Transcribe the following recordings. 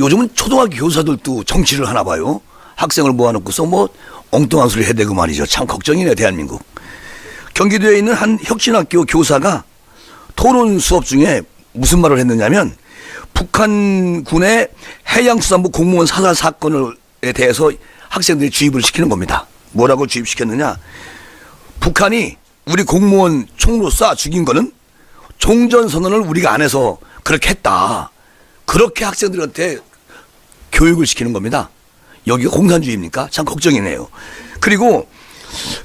요즘은 초등학교 교사들도 정치를 하나 봐요. 학생을 모아놓고서 뭐 엉뚱한 소리 해대고 말이죠. 참 걱정이네, 대한민국. 경기도에 있는 한 혁신학교 교사가 토론 수업 중에 무슨 말을 했느냐면, 북한군의 해양수산부 공무원 사살 사건에 대해서 학생들이 주입을 시키는 겁니다. 뭐라고 주입시켰느냐? 북한이 우리 공무원 총으로 쏴 죽인 거는 종전선언을 우리가 안 해서 그렇게 했다. 그렇게 학생들한테 교육을 시키는 겁니다. 여기가 공산주의입니까? 참 걱정이네요. 그리고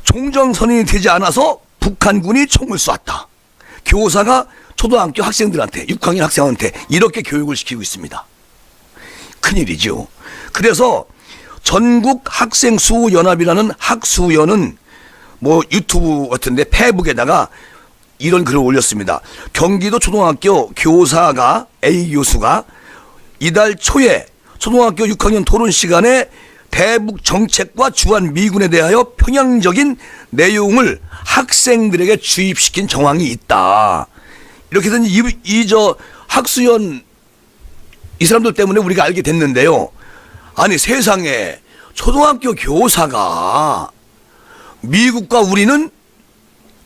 종전선언이 되지 않아서 북한군이 총을 쐈다. 교사가 초등학교 학생들한테, 6학년 학생한테 이렇게 교육을 시키고 있습니다. 큰일이죠. 그래서 전국 학생수연합이라는 학수연은 뭐 유튜브 같은데 페이북에다가 이런 글을 올렸습니다. 경기도 초등학교 교사가, A 교수가 이달 초에 초등학교 6학년 토론 시간에 대북 정책과 주한 미군에 대하여 편향적인 내용을 학생들에게 주입시킨 정황이 있다. 이렇게 해서 저 학수연 이 사람들 때문에 우리가 알게 됐는데요. 아니, 세상에 초등학교 교사가 미국과 우리는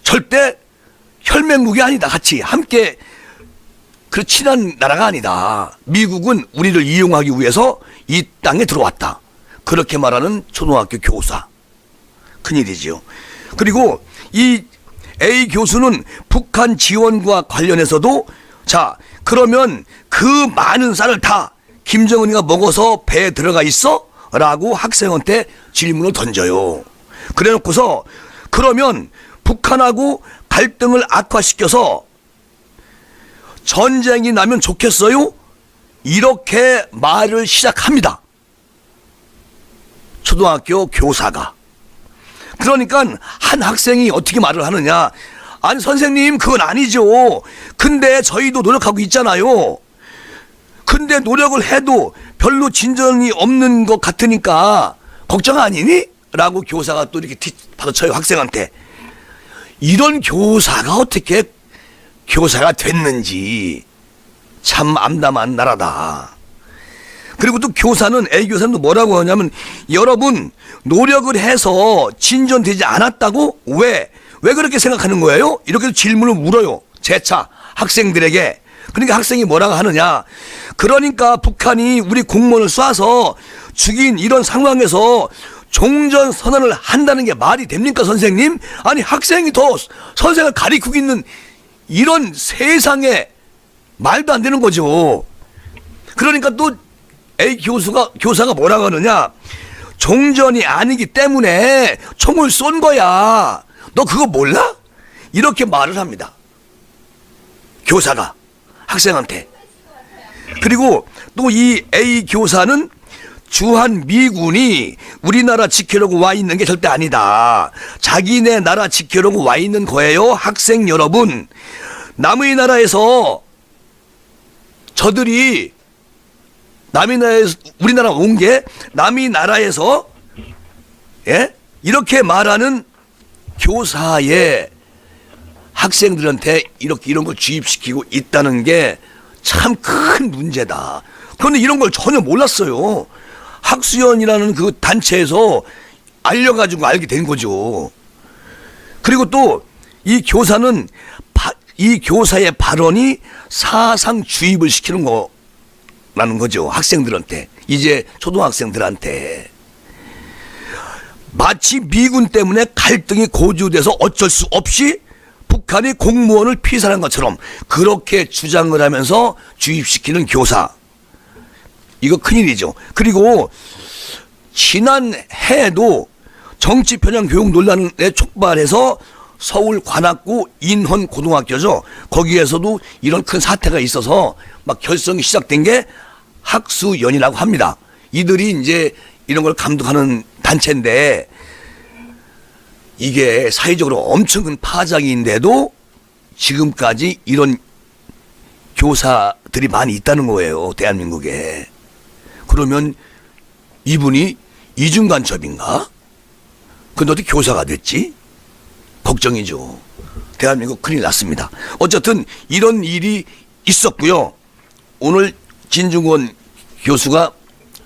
절대 혈맹국이 아니다. 같이 함께 그 친한 나라가 아니다. 미국은 우리를 이용하기 위해서 이 땅에 들어왔다. 그렇게 말하는 초등학교 교사. 큰일이지요. 그리고 이 A 교수는 북한 지원과 관련해서도, 자, 그러면 그 많은 쌀을 다 김정은이가 먹어서 배에 들어가 있어? 라고 학생한테 질문을 던져요. 그래 놓고서, 그러면 북한하고 갈등을 악화시켜서 전쟁이 나면 좋겠어요? 이렇게 말을 시작합니다. 초등학교 교사가. 그러니까 한 학생이 어떻게 말을 하느냐. 아니, 선생님, 그건 아니죠. 근데 저희도 노력하고 있잖아요. 근데 노력을 해도 별로 진전이 없는 것 같으니까 걱정 아니니? 라고 교사가 또 이렇게 받아쳐요, 학생한테. 이런 교사가 어떻게 교사가 됐는지 참 암담한 나라다. 그리고 또 교사는, A 교사는 뭐라고 하냐면, 여러분 노력을 해서 진전되지 않았다고? 왜 그렇게 생각하는 거예요? 이렇게 질문을 물어요, 재차 학생들에게. 그러니까 학생이 뭐라고 하느냐. 그러니까 북한이 우리 공무원을 쏴서 죽인 이런 상황에서 종전선언을 한다는 게 말이 됩니까, 선생님? 아니, 학생이 더 선생을 가리키고 있는 이런 세상에 말도 안 되는 거죠. 그러니까 또 A 교사가 뭐라고 하느냐. 종전이 아니기 때문에 총을 쏜 거야. 너 그거 몰라? 이렇게 말을 합니다, 교사가 학생한테. 그리고 또 이 A 교사는 주한 미군이 우리나라 지키려고 와 있는 게 절대 아니다. 자기네 나라 지키려고 와 있는 거예요. 학생 여러분, 남의 나라에서 저들이 남의 나라에서 우리나라 온 게 남의 나라에서, 예? 이렇게 말하는 교사의 학생들한테 이런 걸 주입시키고 있다는 게 참 큰 문제다. 그런데 이런 걸 전혀 몰랐어요. 학수연이라는 그 단체에서 알려가지고 알게 된 거죠. 그리고 또 이 교사는 이 교사의 발언이 사상 주입을 시키는 거라는 거죠. 학생들한테, 이제 초등학생들한테. 마치 미군 때문에 갈등이 고조돼서 어쩔 수 없이 북한이 공무원을 피살한 것처럼 그렇게 주장을 하면서 주입시키는 교사. 이거 큰일이죠. 그리고 지난 해에도 정치 편향 교육 논란에 촉발해서 서울 관악구 인헌 고등학교죠. 거기에서도 이런 큰 사태가 있어서 막 결성이 시작된 게 학수연이라고 합니다. 이들이 이제 이런 걸 감독하는 단체인데, 이게 사회적으로 엄청 큰 파장인데도 지금까지 이런 교사들이 많이 있다는 거예요, 대한민국에. 그러면 이분이 이중간첩인가? 근데 어떻게 교사가 됐지? 걱정이죠. 대한민국 큰일 났습니다. 어쨌든 이런 일이 있었고요. 오늘 진중권 교수가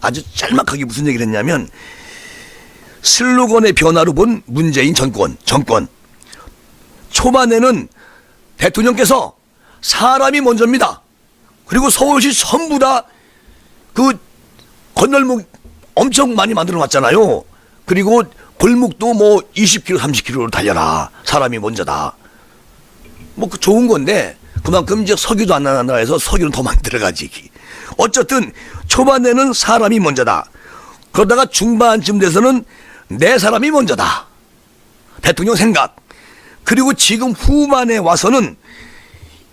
아주 짤막하게 무슨 얘기를 했냐면, 슬로건의 변화로 본 문재인 정권. 초반에는 대통령께서 사람이 먼저입니다. 그리고 서울시 전부 다 그 건널목 엄청 많이 만들어 놨잖아요. 그리고 골목도 뭐 20km, 30km로 달려라. 사람이 먼저다. 뭐 그 좋은 건데 그만큼 이제 석유도 안 나간다 해서 석유는 더 많이 들어가지. 어쨌든 초반에는 사람이 먼저다. 그러다가 중반쯤 돼서는 내 사람이 먼저다. 대통령 생각. 그리고 지금 후반에 와서는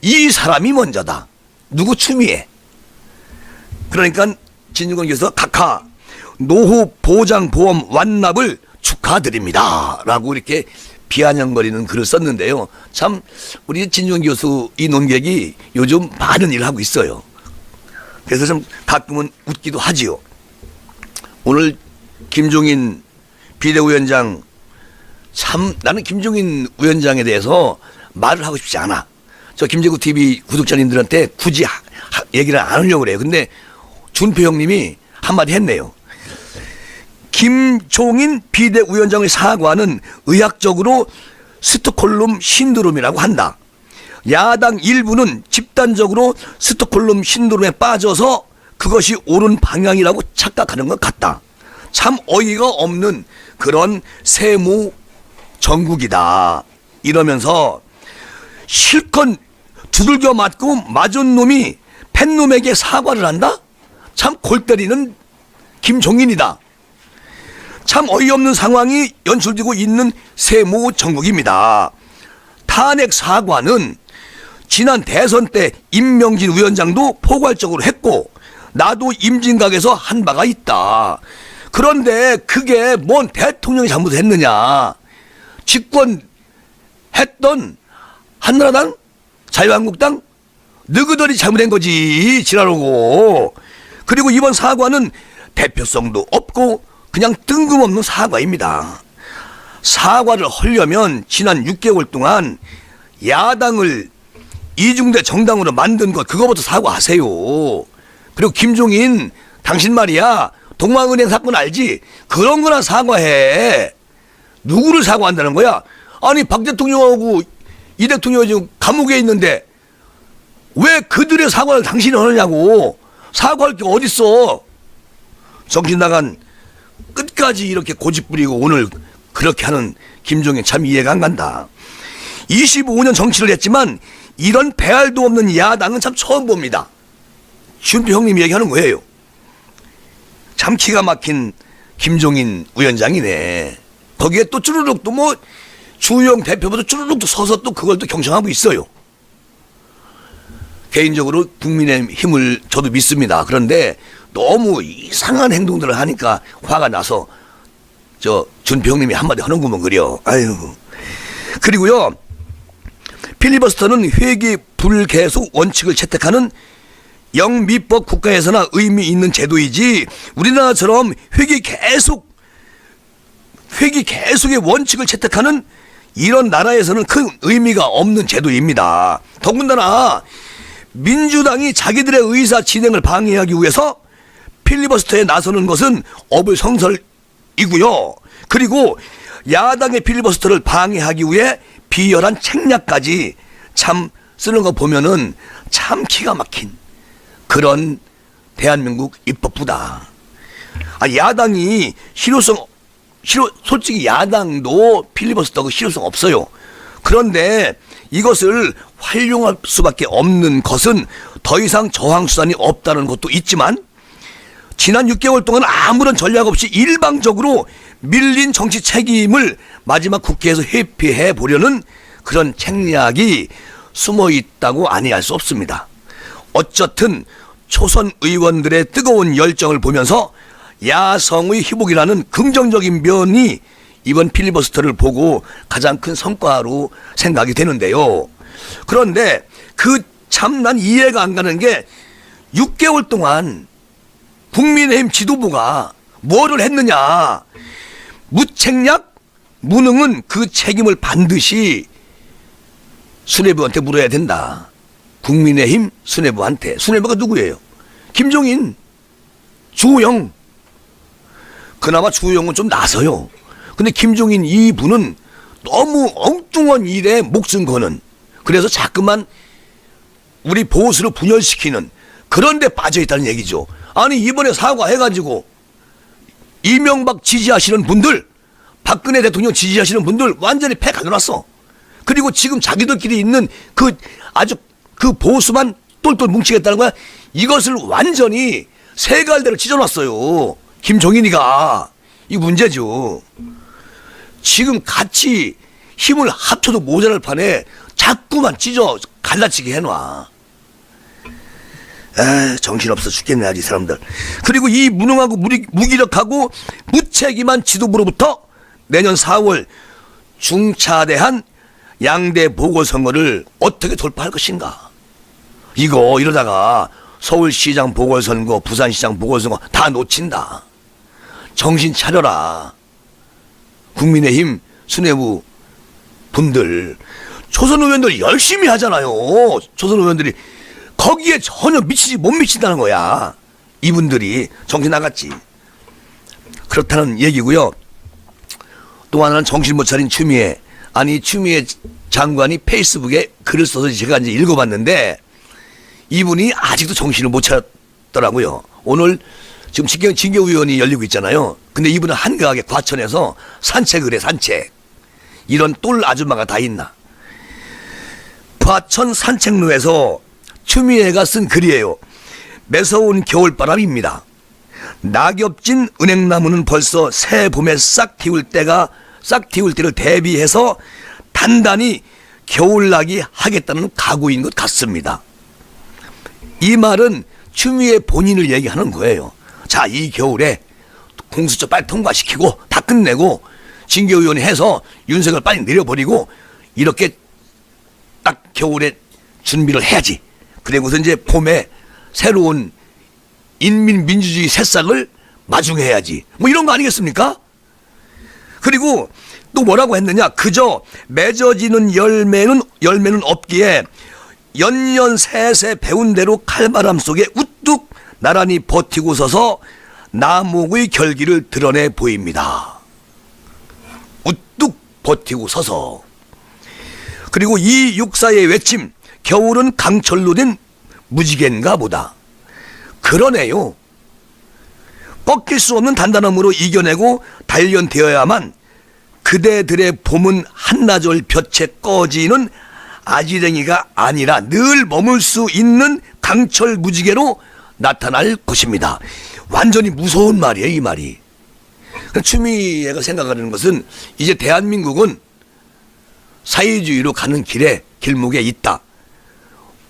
이 사람이 먼저다. 누구 추미애. 그러니까 진중권 교수가 각하 노후 보장 보험 완납을 축하드립니다. 라고 이렇게 비아냥거리는 글을 썼는데요. 참 우리 진중권 교수 이 논객이 요즘 많은 일을 하고 있어요. 그래서 좀 가끔은 웃기도 하지요. 오늘 김종인 비대위원장, 참 나는 김종인 위원장에 대해서 말을 하고 싶지 않아. 저 김제국 TV 구독자님들한테 굳이 얘기를 안 하려고 그래요. 근데 준표 형님이 한마디 했네요. 김종인 비대위원장의 사과는 의학적으로 스톡홀름 신드롬이라고 한다. 야당 일부는 집단적으로 스톡홀름 신드롬에 빠져서 그것이 옳은 방향이라고 착각하는 것 같다. 참 어이가 없는 그런 세무 정국이다. 이러면서 실컷 두들겨 맞고 맞은 놈이 팬놈에게 사과를 한다? 참 골 때리는 김종인이다. 참 어이없는 상황이 연출되고 있는 세무 정국입니다. 탄핵 사과는 지난 대선 때 임명진 위원장도 포괄적으로 했고 나도 임진각에서 한 바가 있다. 그런데 그게 뭔 대통령이 잘못했느냐. 집권했던 한나라당, 자유한국당 너희들이 잘못한 거지 지랄하고. 그리고 이번 사과는 대표성도 없고 그냥 뜬금없는 사과입니다. 사과를 하려면 지난 6개월 동안 야당을 이중대 정당으로 만든 것 그거부터 사과하세요. 그리고 김종인 당신 말이야 동방은행 사건 알지? 그런 거나 사과해. 누구를 사과한다는 거야? 아니 박 대통령하고 이 대통령이 지금 감옥에 있는데 왜 그들의 사과를 당신이 하느냐고. 사과할 게 어딨어. 정신 나간 끝까지 이렇게 고집 부리고 오늘 그렇게 하는 김종인 참 이해가 안 간다. 25년 정치를 했지만 이런 배알도 없는 야당은 참 처음 봅니다. 준표 형님 얘기하는 거예요. 참 기가 막힌 김종인 위원장이네. 거기에 또 쭈루룩 또 뭐 주영 대표부터 쭈루룩 또 서서 또 그걸 또 경청하고 있어요. 개인적으로 국민의힘을 저도 믿습니다. 그런데 너무 이상한 행동들을 하니까 화가 나서 저 준표 형님이 한마디 하는구먼 그려. 아유. 그리고요. 필리버스터는 회기 불계속 원칙을 채택하는 영미법 국가에서나 의미 있는 제도이지 우리나라처럼 회기 계속의 원칙을 채택하는 이런 나라에서는 큰 의미가 없는 제도입니다. 더군다나 민주당이 자기들의 의사 진행을 방해하기 위해서 필리버스터에 나서는 것은 어불성설이고요. 그리고 야당의 필리버스터를 방해하기 위해 비열한 책략까지 참 쓰는 거 보면은 참 기가 막힌 그런 대한민국 입법부다. 야당이 솔직히 야당도 필리버스터가 실효성 없어요. 그런데 이것을 활용할 수밖에 없는 것은 더 이상 저항수단이 없다는 것도 있지만 지난 6개월 동안 아무런 전략 없이 일방적으로 밀린 정치 책임을 마지막 국회에서 회피해 보려는 그런 책략이 숨어 있다고 아니할 수 없습니다. 어쨌든 초선 의원들의 뜨거운 열정을 보면서 야성의 희복이라는 긍정적인 면이 이번 필리버스터를 보고 가장 큰 성과로 생각이 되는데요. 그런데 그 참 난 이해가 안 가는 게 6개월 동안 국민의힘 지도부가 뭐를 했느냐. 무책략, 무능은 그 책임을 반드시 수뇌부한테 물어야 된다. 국민의힘 수뇌부한테. 수뇌부가 누구예요? 김종인. 주호영. 그나마 주호영은 좀 나서요. 근데 김종인 이분은 너무 엉뚱한 일에 목숨 거는, 그래서 자꾸만 우리 보수를 분열시키는 그런 데 빠져있다는 얘기죠. 아니 이번에 사과해가지고 이명박 지지하시는 분들, 박근혜 대통령 지지하시는 분들 완전히 패 가져놨어. 그리고 지금 자기들끼리 있는 그 아주 그 보수만 똘똘 뭉치겠다는 거야. 이것을 완전히 세갈대로 찢어놨어요. 김종인이가. 이 문제죠. 지금 같이 힘을 합쳐도 모자랄 판에 자꾸만 찢어 갈라치게 해놔. 정신없어 죽겠네 아주 이 사람들. 그리고 이 무능하고 무기력하고 무책임한 지도부로부터 내년 4월 중차대한 양대 보궐선거를 어떻게 돌파할 것인가. 이거 이러다가 서울시장 보궐선거, 부산시장 보궐선거 다 놓친다. 정신 차려라. 국민의힘 수뇌부 분들, 초선 의원들 열심히 하잖아요. 초선 의원들이 거기에 전혀 미치지 못 미친다는 거야. 이분들이 정신 나갔지. 그렇다는 얘기고요. 또 하나는 정신 못 차린 추미애. 아니 추미애 장관이 페이스북에 글을 써서 제가 이제 읽어봤는데 이분이 아직도 정신을 못 차렸더라고요. 오늘 지금 징계 위원이 열리고 있잖아요. 근데 이분은 한가하게 과천에서 산책을 해. 산책. 이런 똘 아줌마가 다 있나. 과천 산책로에서 추미애가 쓴 글이에요. 매서운 겨울바람입니다. 낙엽진 은행나무는 벌써 새 봄에 싹 틔울 때를 대비해서 단단히 겨울나기 하겠다는 각오인 것 같습니다. 이 말은 추미애 본인을 얘기하는 거예요. 자, 이 겨울에 공수처 빨리 통과시키고 다 끝내고 징계위원회 해서 윤석열 빨리 내려버리고 이렇게 딱 겨울에 준비를 해야지. 그리고서 이제 봄에 새로운 인민민주주의 새싹을 마중해야지. 뭐 이런 거 아니겠습니까? 그리고 또 뭐라고 했느냐. 그저 맺어지는 열매는 없기에 연년새새 배운 대로 칼바람 속에 우뚝 나란히 버티고 서서 나목의 결기를 드러내 보입니다. 우뚝 버티고 서서. 그리고 이 육사의 외침, 겨울은 강철로 된 무지개인가 보다. 그러네요. 꺾일 수 없는 단단함으로 이겨내고 단련되어야만 그대들의 봄은 한나절 볕에 꺼지는 아지랭이가 아니라 늘 머물 수 있는 강철 무지개로 나타날 것입니다. 완전히 무서운 말이에요, 이 말이. 추미애가 생각하는 것은 이제 대한민국은 사회주의로 가는 길목에 있다.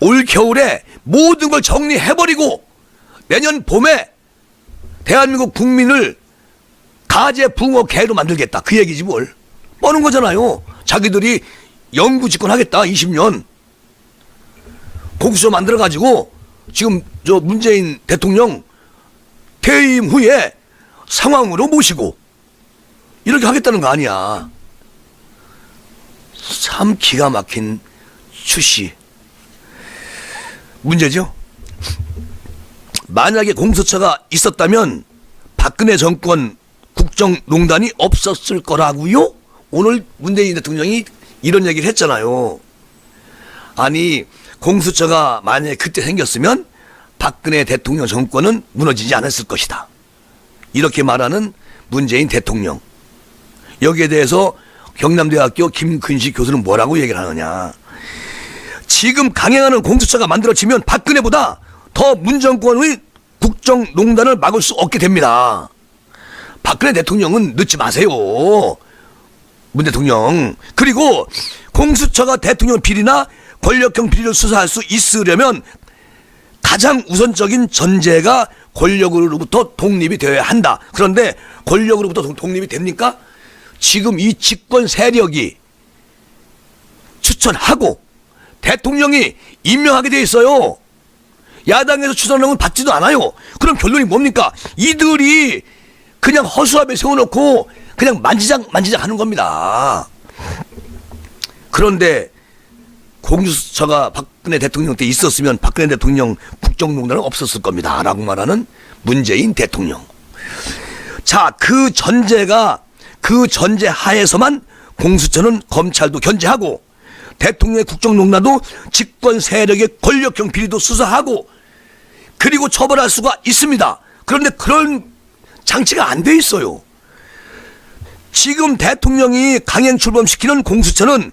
올 겨울에 모든 걸 정리해버리고 내년 봄에 대한민국 국민을 가재붕어개로 만들겠다. 그 얘기지 뭘. 뻔한 거잖아요. 자기들이 영구 집권하겠다. 20년. 공수처 만들어가지고 지금 저 문재인 대통령 퇴임 후에 상황으로 모시고 이렇게 하겠다는 거 아니야. 참 기가 막힌 추시. 문제죠. 만약에 공수처가 있었다면 박근혜 정권 국정농단이 없었을 거라고요? 오늘 문재인 대통령이 이런 얘기를 했잖아요. 아니 공수처가 만약에 그때 생겼으면 박근혜 대통령 정권은 무너지지 않았을 것이다. 이렇게 말하는 문재인 대통령. 여기에 대해서 경남대학교 김근식 교수는 뭐라고 얘기를 하느냐. 지금 강행하는 공수처가 만들어지면 박근혜보다 더 문정권의 국정농단을 막을 수 없게 됩니다. 박근혜 대통령은 늦지 마세요. 문 대통령. 그리고 공수처가 대통령 비리나 권력형 비리를 수사할 수 있으려면 가장 우선적인 전제가 권력으로부터 독립이 되어야 한다. 그런데 권력으로부터 독립이 됩니까? 지금 이 집권 세력이 추천하고 대통령이 임명하게 돼 있어요. 야당에서 추천하는 받지도 않아요. 그럼 결론이 뭡니까? 이들이 그냥 허수아비에 세워놓고 그냥 만지작 하는 겁니다. 그런데 공수처가 박근혜 대통령 때 있었으면 박근혜 대통령 국정농단은 없었을 겁니다. 라고 말하는 문재인 대통령. 자, 그 전제 하에서만 공수처는 검찰도 견제하고 대통령의 국정농단도 집권 세력의 권력형 비리도 수사하고 그리고 처벌할 수가 있습니다. 그런데 그런 장치가 안 돼 있어요. 지금 대통령이 강행 출범시키는 공수처는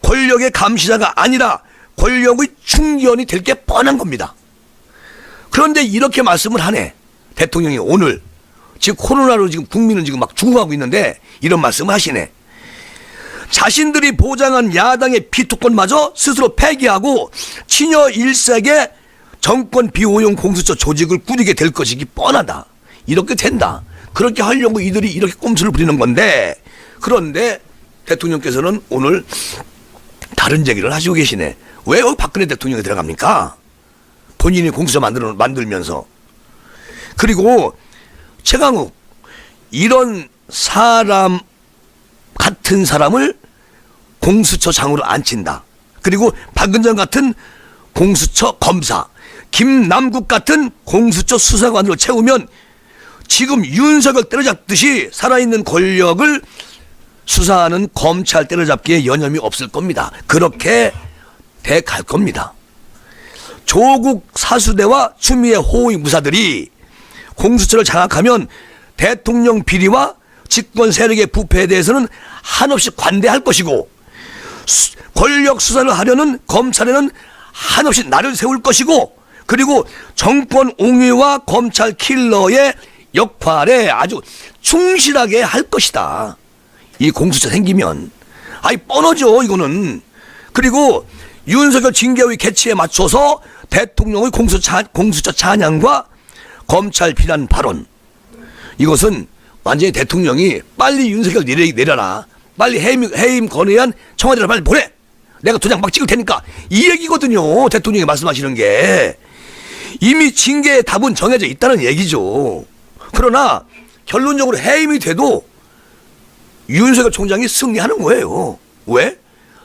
권력의 감시자가 아니라 권력의 충견이 될 게 뻔한 겁니다. 그런데 이렇게 말씀을 하네. 대통령이 오늘 지금 코로나로 지금 국민은 지금 막 죽어가고 있는데 이런 말씀을 하시네. 자신들이 보장한 야당의 비토권마저 스스로 폐기하고 친여 일색의 정권 비호용 공수처 조직을 꾸리게 될 것이기 뻔하다. 이렇게 된다. 그렇게 하려고 이들이 이렇게 꼼수를 부리는 건데, 그런데 대통령께서는 오늘 다른 얘기를 하시고 계시네. 왜 박근혜 대통령이 들어갑니까? 본인이 공수처 만들면서. 그리고 최강욱, 이런 사람 같은 사람을 공수처장으로 앉힌다. 그리고 박은정 같은 공수처 검사, 김남국 같은 공수처 수사관으로 채우면 지금 윤석열 때려잡듯이 살아있는 권력을 수사하는 검찰 때려잡기에 여념이 없을 겁니다. 그렇게 돼갈 겁니다. 조국 사수대와 추미애 호의 무사들이 공수처를 장악하면 대통령 비리와 집권 세력의 부패에 대해서는 한없이 관대할 것이고 권력 수사를 하려는 검찰에는 한없이 날을 세울 것이고 그리고 정권 옹위와 검찰 킬러의 역할에 아주 충실하게 할 것이다. 이 공수처 생기면. 아이 뻔하죠 이거는. 그리고 윤석열 징계의 개최에 맞춰서 대통령의 공수처 찬양과 검찰 비난 발언, 이것은 완전히 대통령이 빨리 윤석열 내려라, 빨리 해임 건의안 청와대로 빨리 보내, 내가 도장 막 찍을 테니까, 이 얘기거든요. 대통령이 말씀하시는 게. 이미 징계의 답은 정해져 있다는 얘기죠. 그러나 결론적으로 해임이 돼도 윤석열 총장이 승리하는 거예요. 왜?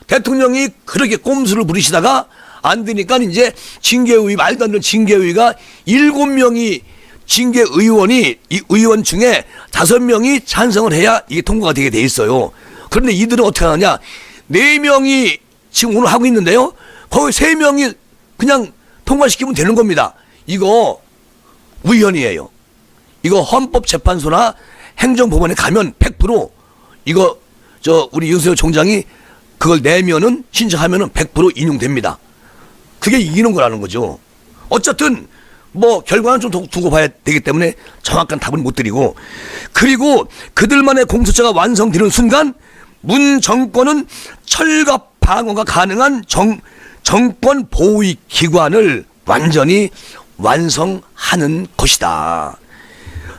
대통령이 그렇게 꼼수를 부리시다가 안 되니까 이제 징계의, 말도 안 되는 징계의가 7명이 징계의원이, 이 의원 중에 5명이 찬성을 해야 이게 통과가 되게 돼 있어요. 그런데 이들은 어떻게 하느냐, 4명이 지금 오늘 하고 있는데요, 거의 3명이 그냥 통과시키면 되는 겁니다. 이거 위헌이에요. 이거 헌법재판소나 행정법원에 가면 100% 이거 우리 윤석열 총장이 그걸 내면은, 신청하면은 100% 인용됩니다. 그게 이기는 거라는 거죠. 어쨌든 뭐 결과는 좀 두고 봐야 되기 때문에 정확한 답은 못 드리고, 그리고 그들만의 공수처가 완성되는 순간 문 정권은 철갑 방어가 가능한 정권 보위 기관을 완전히 완성하는 것이다.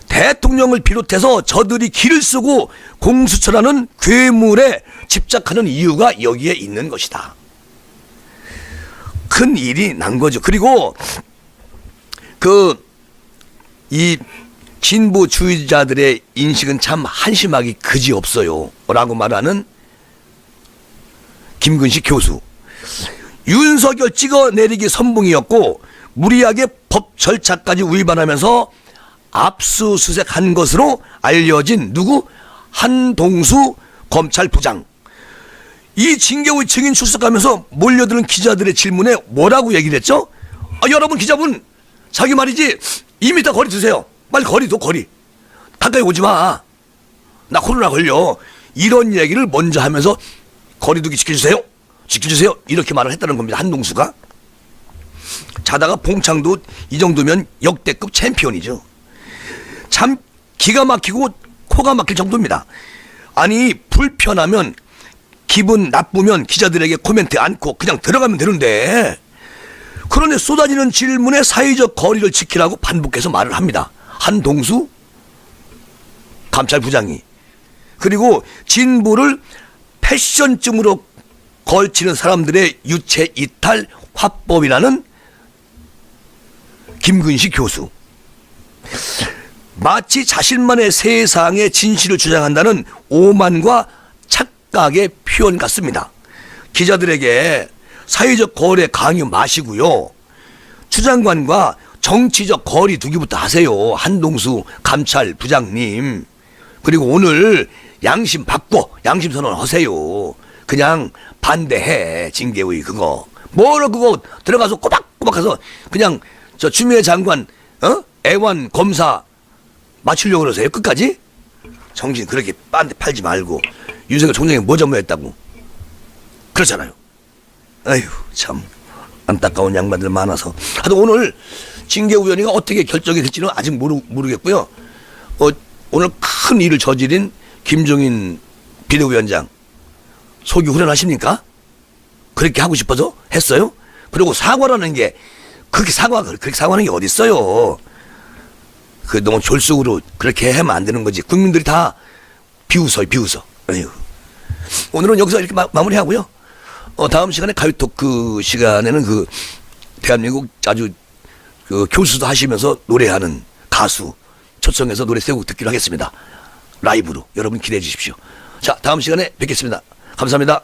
대통령을 비롯해서 저들이 기를 쓰고 공수처라는 괴물에 집착하는 이유가 여기에 있는 것이다. 큰 일이 난 거죠. 그리고 이 진보주의자들의 인식은 참 한심하기 그지없어요 라고 말하는 김근식 교수. 윤석열 찍어내리기 선봉이었고 무리하게 법 절차까지 위반하면서 압수수색한 것으로 알려진 누구? 한동수 검찰부장. 이 징계의 증인 출석하면서 몰려드는 기자들의 질문에 뭐라고 얘기를 했죠? 여러분 기자분, 자기 말이지 2m 거리 두세요. 빨리 거리 둬, 거리. 가까이 오지 마. 나 코로나 걸려. 이런 얘기를 먼저 하면서 거리두기 지켜주세요. 지켜주세요. 이렇게 말을 했다는 겁니다. 한동수가. 자다가 봉창도 이 정도면 역대급 챔피언이죠. 참 기가 막히고 코가 막힐 정도입니다. 아니 불편하면, 기분 나쁘면 기자들에게 코멘트 않고 그냥 들어가면 되는데, 그런데 쏟아지는 질문에 사회적 거리를 지키라고 반복해서 말을 합니다. 한동수 감찰부장이. 그리고 진보를 패션쯤으로 걸치는 사람들의 유체 이탈 화법이라는 김근식 교수. 마치 자신만의 세상의 진실을 주장한다는 오만과 착각의 표현 같습니다. 기자들에게 사회적 거래 강요 마시고요, 추 장관과 정치적 거리 두기부터 하세요. 한동수 감찰 부장님. 그리고 오늘 양심 받고 양심 선언 하세요. 그냥 반대해. 징계의 그거. 뭐로 그거 들어가서 꼬박꼬박 해서 그냥 저 추미애 장관 애완 검사 맞추려고 그러세요. 끝까지? 정신 그렇게 빤데 팔지 말고. 윤석열 총장이 뭐 전무했다고. 그렇잖아요. 아휴 참 안타까운 양반들 많아서. 하여튼 오늘 징계위원회가 어떻게 결정이 될지는 아직 모르겠고요. 오늘 큰 일을 저지른 김종인 비대위원장 속이 후련하십니까? 그렇게 하고 싶어서 했어요? 그리고 사과라는 게 그렇게 사과하는 게 어디 있어요? 그 너무 졸속으로 그렇게 하면 안 되는 거지. 국민들이 다 비웃어. 아유. 오늘은 여기서 이렇게 마무리하고요. 다음 시간에 가요토크 시간에는 그 대한민국 아주 그 교수도 하시면서 노래하는 가수 초청해서 노래 세곡 듣기로 하겠습니다. 라이브로 여러분 기대해 주십시오. 자, 다음 시간에 뵙겠습니다. 감사합니다.